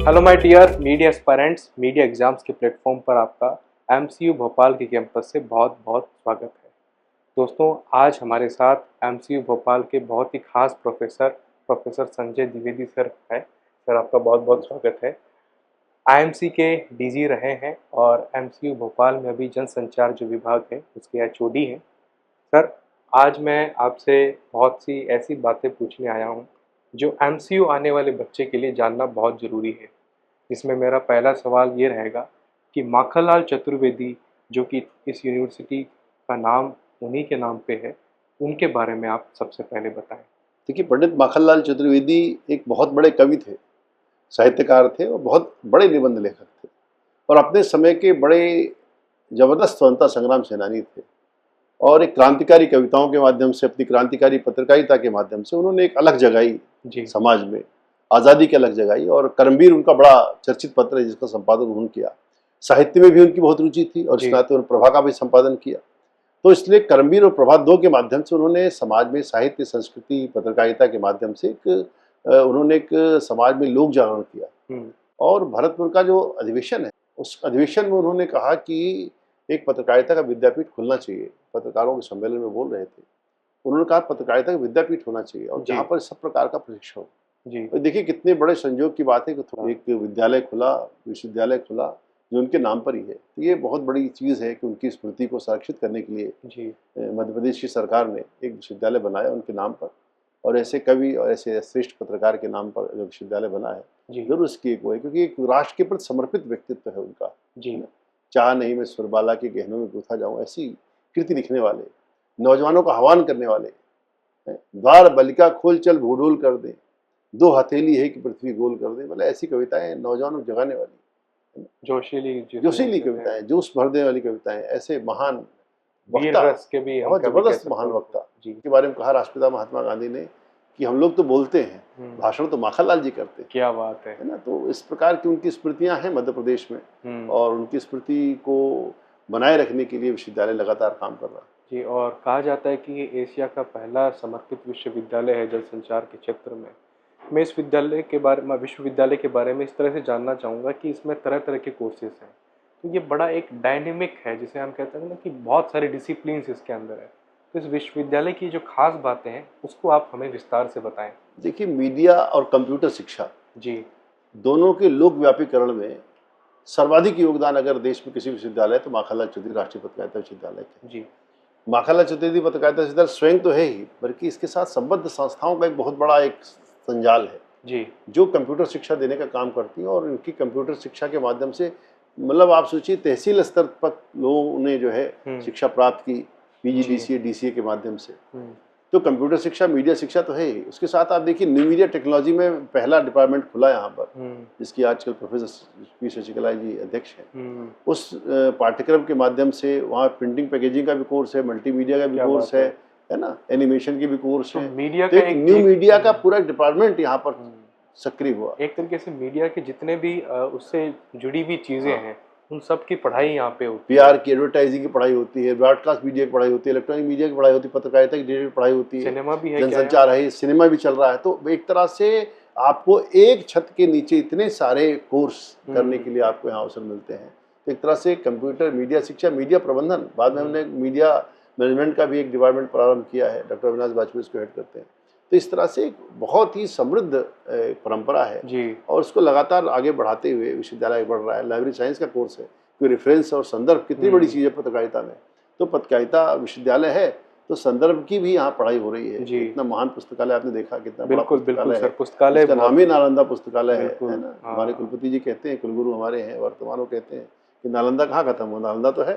Hello my dear media aspirants, media exams के platform पर आपका एमसीयू भोपाल के कैंपस से बहुत बहुत स्वागत है। दोस्तों, आज हमारे साथ एमसीयू भोपाल के बहुत ही खास प्रोफेसर संजय द्विवेदी सर है। सर, आपका बहुत बहुत स्वागत है। आईएमसी के डीजी रहे हैं और एमसीयू भोपाल में अभी जनसंचार जो विभाग है उसके एचओडी हैं। सर, आज मैं आपसे बहुत सी ऐसी बातें पूछने आया हूँ जो एमसीयू आने वाले बच्चे के लिए जानना बहुत ज़रूरी है। इसमें मेरा पहला सवाल ये रहेगा कि माखनलाल चतुर्वेदी, जो कि इस यूनिवर्सिटी का नाम उन्हीं के नाम पे है, उनके बारे में आप सबसे पहले बताएं। देखिए, पंडित माखनलाल चतुर्वेदी एक बहुत बड़े कवि थे, साहित्यकार थे और बहुत बड़े निबंध लेखक थे और अपने समय के बड़े जबरदस्त स्वतंत्रता संग्राम सेनानी थे। और एक क्रांतिकारी कविताओं के माध्यम से, अपनी क्रांतिकारी पत्रकारिता के माध्यम से उन्होंने एक अलग जगाई जी। समाज में, आज़ादी की अलग जगाई। और करमवीर उनका बड़ा चर्चित पत्र है जिसका संपादन उन्होंने किया। साहित्य में भी उनकी बहुत रुचि थी और इस जी। नाते उन्होंने प्रभा का भी संपादन किया। तो इसलिए करमवीर और प्रभात दो के माध्यम से उन्होंने समाज में साहित्य, संस्कृति, पत्रकारिता के माध्यम से उन्होंने एक समाज में लोक जागरण किया। और भरतपुर का जो अधिवेशन है, उस अधिवेशन में उन्होंने कहा कि एक पत्रकारिता का विद्यापीठ खुलना चाहिए। पत्रकारों के सम्मेलन में बोल रहे थे, उन्होंने कहा पत्रकारिता का विद्यापीठ होना चाहिए और जहाँ पर सब प्रकार का प्रशिक्षण हो। जी। और देखिए कितने बड़े संयोग की बात है कि एक विद्यालय खुला, विश्वविद्यालय खुला जो उनके नाम पर ही है। तो ये बहुत बड़ी चीज़ है कि उनकी स्मृति को संरक्षित करने के लिए जी। मध्य प्रदेश की सरकार ने एक विश्वविद्यालय बनाया उनके नाम पर। और ऐसे कवि और ऐसे श्रेष्ठ पत्रकार के नाम पर जो विश्वविद्यालय बना है, जरूर इसकी एक वो है, क्योंकि एक राष्ट्र के प्रति समर्पित व्यक्तित्व है उनका। जी। चाह नहीं मैं सुरबाला के गहनों में गुथा जाऊं, ऐसी कृति लिखने वाले, नौजवानों का आह्वान करने वाले। द्वार बलिका खोल चल भूडोल कर दे, दो हथेली है कि पृथ्वी गोल कर दे। मतलब ऐसी कविताएं नौजवानों को जगाने वाली, जोशीली कविताएं, जोश भरने वाली कविताएं, ऐसे महान वीर वक्ता, रस के भी हम बहुत कभी कह जबरदस्त सकते महान हैं वक्ता जी। के बारे में कहा राष्ट्रपिता महात्मा गांधी ने कि हम लोग तो बोलते हैं, भाषण तो माखनलाल जी करते हैं। क्या बात है ना। तो इस प्रकार की उनकी स्मृतियां हैं मध्य प्रदेश में और उनकी स्मृति को बनाए रखने के लिए विश्वविद्यालय लगातार काम कर रहा है जी। और कहा जाता है कि ये एशिया का पहला समर्पित विश्वविद्यालय है जनसंचार के क्षेत्र में। मैं इस विश्वविद्यालय के बारे में इस तरह से जानना चाहूँगा कि इसमें तरह तरह के कोर्सेज हैं। तो ये बड़ा एक डायनेमिक है, जिसे हम कहते हैं ना कि बहुत सारे डिसिप्लिन्स इसके अंदर है। तो इस विश्वविद्यालय की जो खास बातें हैं उसको आप हमें विस्तार से बताएं। देखिए, मीडिया और कंप्यूटर शिक्षा जी। दोनों के लोकव्यापीकरण में सर्वाधिक योगदान अगर देश में किसी विश्वविद्यालय तो माखनलाल चतुर्वेदी राष्ट्रीय पत्रकारिता विश्वविद्यालय के। जी। माखनलाल चतुर्वेदी पत्रकारिता विश्वविद्यालय स्वयं तो है ही, बल्कि इसके साथ संबद्ध संस्थाओं का एक बहुत बड़ा एक संजाल है जी। जो कंप्यूटर शिक्षा देने का काम करती है। और इनकी कंप्यूटर शिक्षा के माध्यम से, मतलब आप सोचिए, तहसील स्तर तक लोगों ने जो है शिक्षा प्राप्त की, पीजीडीसीए डीसीए के माध्यम से। तो कंप्यूटर शिक्षा, मीडिया शिक्षा तो है ही। उसके साथ आप देखिए, न्यू मीडिया टेक्नोलॉजी में पहला डिपार्टमेंट खुला यहाँ पर, जिसकी आजकल प्रोफेसर पी शशिकला जी अध्यक्ष हैं। उस पाठ्यक्रम के माध्यम से वहाँ प्रिंटिंग पैकेजिंग का भी कोर्स है, मल्टीमीडिया का भी कोर्स है ना, एनिमेशन की भी कोर्स है। तो एक न्यू मीडिया का पूरा डिपार्टमेंट यहाँ पर सक्रिय हुआ। एक तरीके से मीडिया के जितने भी उससे जुड़ी हुई चीजें हैं, उन सब की पढ़ाई यहाँ पे होती है। पीआर की, एडवर्टाइजिंग की पढ़ाई होती है, ब्रॉडकास्ट मीडिया की पढ़ाई होती है, इलेक्ट्रॉनिक मीडिया की पढ़ाई होती है, पत्रकारिता की पढ़ाई होती है, सिनेमा भी है, जनसंचार है, सिनेमा भी चल रहा है। तो एक तरह से आपको एक छत के नीचे इतने सारे कोर्स करने के लिए आपको यहाँ अवसर मिलते हैं। तो एक तरह से कंप्यूटर, मीडिया शिक्षा, मीडिया प्रबंधन, बाद में हमने मीडिया मैनेजमेंट का भी एक डिपार्टमेंट प्रारंभ किया है, डॉक्टर अविनाश वाजपेयी उसको हेड करते हैं। तो इस तरह से एक बहुत ही समृद्ध परंपरा है जी। और उसको लगातार आगे बढ़ाते हुए विश्वविद्यालय बढ़ रहा है। लाइब्रेरी साइंस का कोर्स है, कोई रेफरेंस और संदर्भ कितनी बड़ी चीज़ है पत्रकारिता में। तो पत्रकारिता विश्वविद्यालय है तो संदर्भ की भी यहाँ पढ़ाई हो रही है। इतना महान पुस्तकालय आपने देखा, कितना बड़ा पुस्तकालय है। पुस्तकालय इसका नाम ही नालंदा पुस्तकालय है ना। हमारे कुलपति जी कहते हैं, कुलगुरु हमारे हैं वर्तमान, वो कहते हैं कि नालंदा कहाँ खत्म हुआ, नालंदा तो है।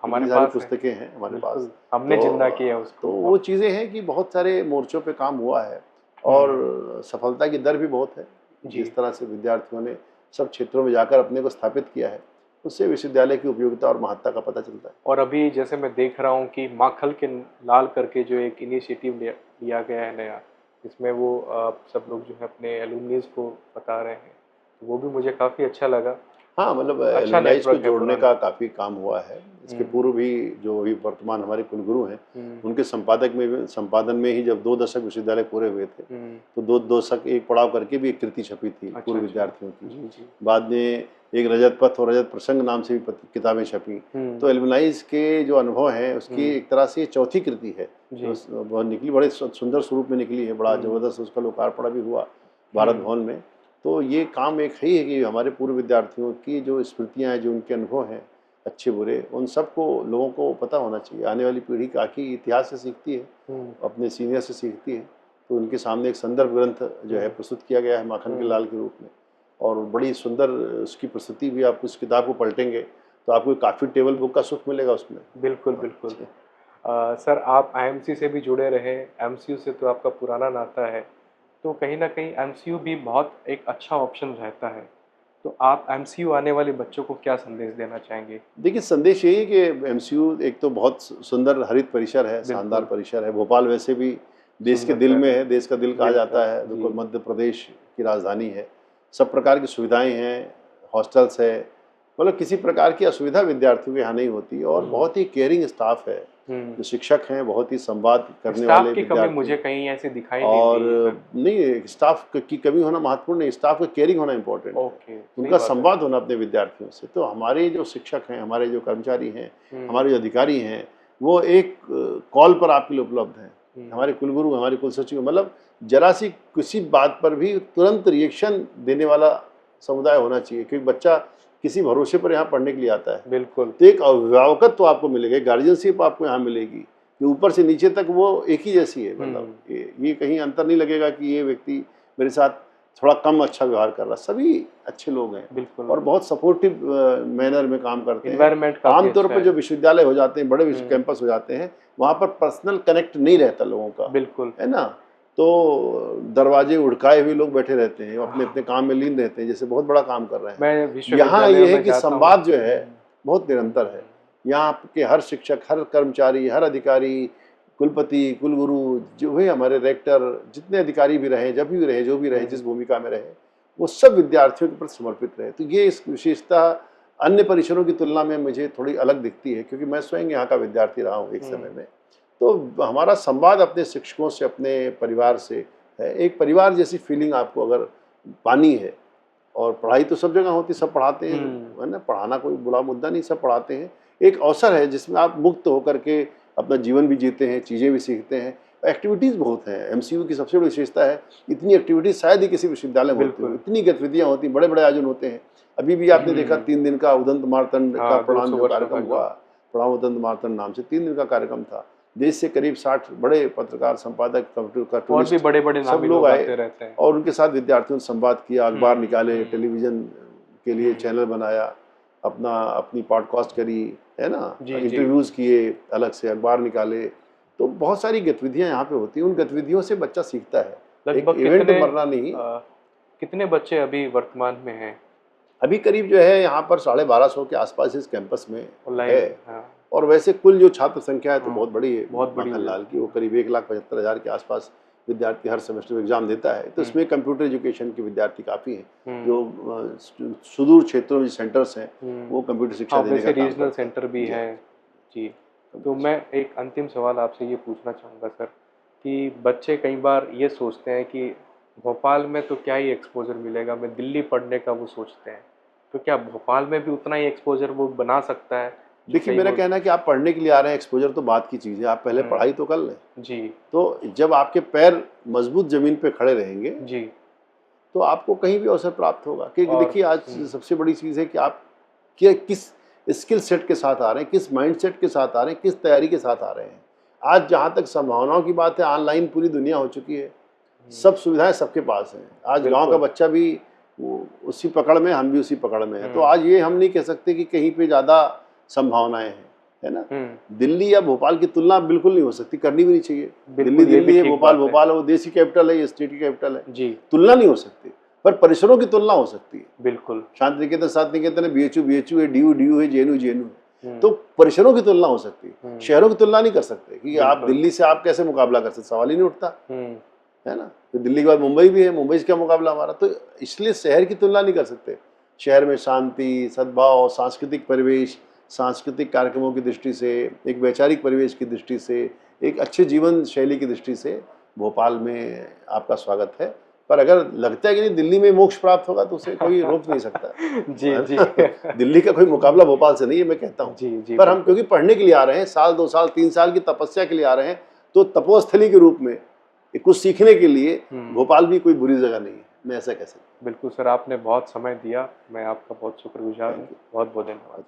हमारे सारी पुस्तकें हैं हमारे पास, हमने जिंदा किया उसको। तो वो चीज़ें हैं कि बहुत सारे मोर्चों पे काम हुआ है और सफलता की दर भी बहुत है। जिस तरह से विद्यार्थियों ने सब क्षेत्रों में जाकर अपने को स्थापित किया है, उससे विश्वविद्यालय की उपयोगिता और महत्ता का पता चलता है। और अभी जैसे मैं देख रहा हूँ कि माखल के लाल करके जो एक इनिशिएटिव लिया गया है नया, इसमें वो सब लोग जो है अपने एलुमनीज को बता रहे हैं, तो वो भी मुझे काफ़ी अच्छा लगा। हाँ, मतलब अच्छा एलुमनाइज को नेटवर्क है जोड़ने पुराना। का काफ़ी काम हुआ है। इसके पूर्व भी जो अभी वर्तमान हमारे कुलगुरु हैं, उनके संपादन में ही जब 2 दशक विश्वविद्यालय पूरे हुए थे, तो 2 दशक एक पड़ाव करके भी एक कृति छपी थी अच्छा, पूर्व अच्छा। विद्यार्थियों की। जी, जी। बाद में एक रजत पथ और रजत प्रसंग नाम से भी किताबें छपी। तो एलुमनाइज के जो अनुभव हैं, उसकी एक तरह से चौथी कृति है, जो बहुत निकली, बड़े सुंदर स्वरूप में निकली है, बड़ा ज़बरदस्त उसका लोकार्पण भी हुआ भारत भवन में। तो ये काम एक है कि हमारे पूर्व विद्यार्थियों की जो स्मृतियाँ हैं, जो उनके अनुभव हैं अच्छे बुरे, उन सबको लोगों को पता होना चाहिए। आने वाली पीढ़ी काफ़ी इतिहास से सीखती है, अपने सीनियर से सीखती है। तो उनके सामने एक संदर्भ ग्रंथ जो है प्रस्तुत किया गया है माखन के लाल के रूप में, और बड़ी सुंदर उसकी प्रस्तुति भी। आप उस किताब को पलटेंगे तो आपको काफ़ी टेबल बुक का सुख मिलेगा उसमें। बिल्कुल, बिल्कुल। सर, आप आईएमसी से भी जुड़े रहे, एमसीयू से तो आपका पुराना नाता है, तो कहीं न कहीं एमसीयू भी बहुत एक अच्छा ऑप्शन रहता है। तो आप एमसीयू आने वाले बच्चों को क्या संदेश देना चाहेंगे? देखिए, संदेश यही है कि एमसीयू एक तो बहुत सुंदर हरित परिसर है, शानदार परिसर है। भोपाल वैसे भी देश के दिल में है, देश का दिल कहा जाता है, बिल्कुल मध्य प्रदेश की राजधानी है। सब प्रकार की सुविधाएं हैं, हॉस्टल्स है, मतलब किसी प्रकार की असुविधा विद्यार्थियों के यहाँ नहीं होती, और बहुत ही केयरिंग स्टाफ है। जो शिक्षक हैं बहुत ही संवाद करने वाले स्टाफ की कमी मुझे कहीं ऐसी दिखाई नहीं और दी सर। नहीं, स्टाफ की कमी होना महत्वपूर्ण नहीं, स्टाफ का केयरिंग होना इम्पोर्टेंट है। ओके, सही उनका बात है। संवाद होना अपने विद्यार्थियों से। तो हमारे जो शिक्षक हैं, हमारे जो कर्मचारी हैं, हमारे जो अधिकारी हैं, वो एक कॉल पर आपके लिए उपलब्ध हैं। हमारे कुलगुरु, हमारे कुलसचिव, मतलब जरा सी किसी बात पर भी तुरंत रिएक्शन देने वाला समुदाय होना चाहिए, क्योंकि बच्चा किसी भरोसे पर यहाँ पढ़ने के लिए आता है। बिल्कुल। तो एक अभिभावकत्व तो आपको मिलेगा, गार्जियनशिप आपको यहाँ मिलेगी कि ऊपर से नीचे तक वो एक ही जैसी है। मतलब ये कहीं अंतर नहीं लगेगा कि ये व्यक्ति मेरे साथ थोड़ा कम अच्छा व्यवहार कर रहा। सभी अच्छे लोग हैं, बिल्कुल। और बहुत सपोर्टिव मैनर में काम करते हैं। एनवायरनमेंट आमतौर पर जो विश्वविद्यालय हो जाते हैं, बड़े कैंपस हो जाते हैं, वहाँ पर पर्सनल कनेक्ट नहीं रहता लोगों का, बिल्कुल, है ना। तो दरवाजे उड़काए हुए लोग बैठे रहते हैं, अपने अपने काम में लीन रहते हैं, जैसे बहुत बड़ा काम कर रहे हैं। यहाँ ये है कि संवाद जो है बहुत निरंतर है। यहाँ के हर शिक्षक, हर कर्मचारी, हर अधिकारी, कुलपति, कुलगुरु, जो भी हमारे रेक्टर, जितने अधिकारी भी रहे, जब भी रहे, जो भी रहे, जिस भूमिका में रहे, वो सब विद्यार्थियों के प्रति समर्पित रहे। तो ये इस विशेषता अन्य परिसरों की तुलना में मुझे थोड़ी अलग दिखती है, क्योंकि मैं स्वयं यहाँ का विद्यार्थी रहा हूँ एक समय में। तो हमारा संवाद अपने शिक्षकों से, अपने परिवार से है। एक परिवार जैसी फीलिंग आपको अगर पानी है, और पढ़ाई तो सब जगह होती, सब पढ़ाते हैं, है ना, पढ़ाना कोई बुरा मुद्दा नहीं, सब पढ़ाते हैं। एक अवसर है जिसमें आप मुक्त होकर के अपना जीवन भी जीते हैं, चीज़ें भी सीखते हैं। एक्टिविटीज़ बहुत हैं। एमसीयू की सबसे बड़ी विशेषता है, इतनी एक्टिविटीज़ शायद ही किसी विश्वविद्यालय में होती है। इतनी गतिविधियाँ होती, बड़े बड़े आयोजन होते हैं। अभी भी आपने देखा 3 दिन का उदंत मार्तंड का प्रणाम जो कार्यक्रम हुआ, प्रणाम उदंत मार्तंड नाम से 3 दिन का कार्यक्रम था। देश से करीब 60 बड़े पत्रकार, संपादक, और भी बड़े-बड़े सब लोग आए, और उनके साथ विद्यार्थियों ने संवाद किया, अखबार निकाले, टेलीविजन के लिए चैनल बनाया, अपनी पॉडकास्ट करी, है ना, इंटरव्यूज़ किए, अलग से अखबार निकाले। तो बहुत सारी गतिविधियाँ यहाँ पे होती हैं। उन गतिविधियों से बच्चा सीखता है। लगभग इवेंट मरना नहीं। कितने बच्चे अभी वर्तमान में हैं? अभी करीब जो है यहाँ पर 1250 के आसपास इस कैंपस में है। हाँ। और वैसे कुल जो छात्र संख्या है तो बहुत बड़ी है, बहुत बड़ी माखनलाल की। वो करीब 1,75,000 के आसपास विद्यार्थी हर सेमेस्टर एग्जाम देता है। तो इसमें कंप्यूटर एजुकेशन के विद्यार्थी काफ़ी हैं, जो सुदूर क्षेत्रों में सेंटर्स हैं, वो कंप्यूटर शिक्षा देने का काम रीजनल करते हैं। सेंटर भी है जी। तो मैं एक अंतिम सवाल आपसे ये पूछना चाहूँगा सर, कि बच्चे कई बार ये सोचते हैं कि भोपाल में तो क्या ही एक्सपोजर मिलेगा, मैं दिल्ली पढ़ने का वो सोचते हैं। तो क्या भोपाल में भी उतना ही एक्सपोजर वो बना सकता है? देखिए, मेरा कहना है कि आप पढ़ने के लिए आ रहे हैं, एक्सपोजर तो बात की चीज़ है, आप पहले पढ़ाई तो कर लें जी। तो जब आपके पैर मजबूत जमीन पे खड़े रहेंगे जी, तो आपको कहीं भी अवसर प्राप्त होगा। क्योंकि देखिए, आज सबसे बड़ी चीज़ है कि आप किस स्किल सेट के साथ आ रहे हैं, किस माइंड सेट के साथ आ रहे हैं, किस तैयारी के साथ आ रहे हैं। आज जहाँ तक संभावनाओं की बात है, ऑनलाइन पूरी दुनिया हो चुकी है, सब सुविधाएं सबके पास हैं। आज गांव का बच्चा भी उसी पकड़ में, हम भी उसी पकड़ में हैं। तो आज ये हम नहीं कह सकते कि कहीं पे ज़्यादा संभावनाएं हैं, है ना। दिल्ली या भोपाल की तुलना बिल्कुल नहीं हो सकती, करनी भी नहीं चाहिए। दिल्ली दिल्ली है, भोपाल भोपाल है, वो देश की कैपिटल है, ये स्टेट की कैपिटल है जी। तुलना नहीं हो सकती, पर परिसरों की तुलना हो सकती है। बिल्कुल। शांति निकेतन, शांति निकेतन है, BHU है, DU है, JNU है। तो परिसरों की तुलना हो सकती है, शहरों की तुलना नहीं कर सकते। कि आप दिल्ली से आप कैसे मुकाबला कर सकते, सवाल ही नहीं उठता, है ना। तो दिल्ली के बाद मुंबई भी है, मुंबई से क्या मुकाबला हमारा। तो इसलिए शहर की तुलना नहीं कर सकते, शहर में शांति, सद्भाव, सांस्कृतिक परिवेश, सांस्कृतिक कार्यक्रमों की दृष्टि से, एक वैचारिक परिवेश की दृष्टि से, एक अच्छे जीवन शैली की दृष्टि से भोपाल में आपका स्वागत है। पर अगर लगता है कि नहीं दिल्ली में मोक्ष प्राप्त होगा तो उसे कोई रोक नहीं सकता। जी जी दिल्ली का कोई मुकाबला भोपाल से नहीं है, मैं कहता हूँ। जी पर हम क्योंकि पढ़ने के लिए आ रहे हैं, साल 2 साल 3 साल की तपस्या के लिए आ रहे हैं, तो तपोस्थली के रूप में कुछ सीखने के लिए भोपाल भी कोई बुरी जगह नहीं है, मैं ऐसा कह सकता हूँ। बिल्कुल सर, आपने बहुत समय दिया, मैं आपका बहुत शुक्रगुजार हूँ। बहुत बहुत धन्यवाद।